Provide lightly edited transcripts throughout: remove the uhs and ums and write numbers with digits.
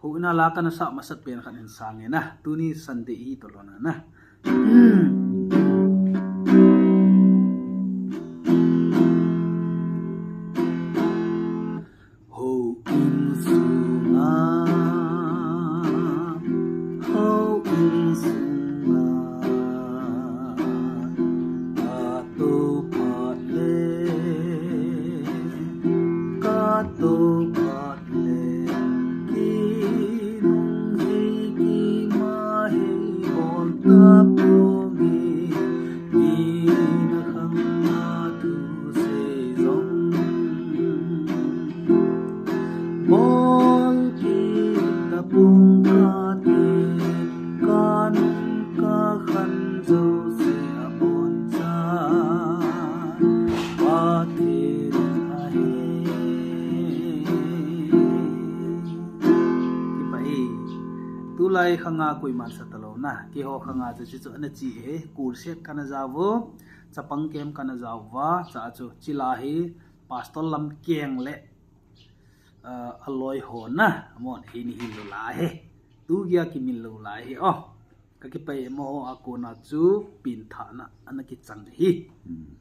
hu na la kana sa masat pen khan in sang na tuni Sunday hi to lona na ho in sunga ho in sunga to pat le ka to pat le ki nung hi ki ma hi bon ta po mi ni na khang na tu se zong bon ki ta pung ka te kan ka khan zo se a bon cha pa te na he ki pai tu lai khanga koi man sa talo na ki ho khanga chu chu na chi he kur set kana jawo chapang kem kana jawa cha chu chila hi pastor lam keng le alloy ho na mon hi ni hi lo la he tu gya ki min lo la he o ka ki pai mo ako na chu pin tha na anaki chang hi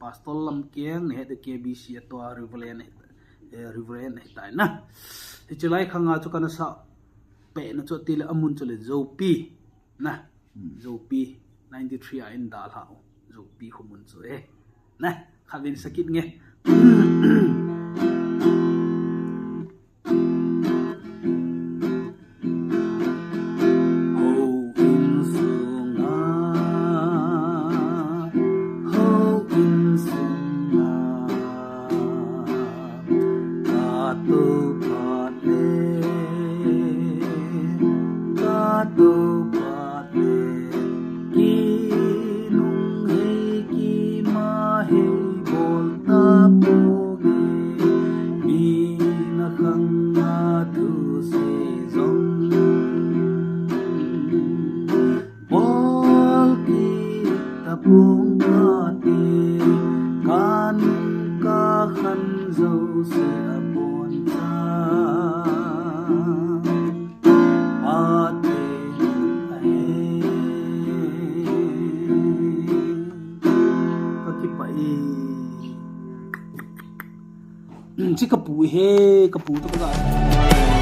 pastor lam keng ne de KBC to reverend he ta na ti chilai khanga chu kana sa pe na chu ti le amun chu le zopi na zopi 93 a in dal ha zopi khumun chu e na khavin sakit nge chỉ cái bụi he cái bụi đó các bạn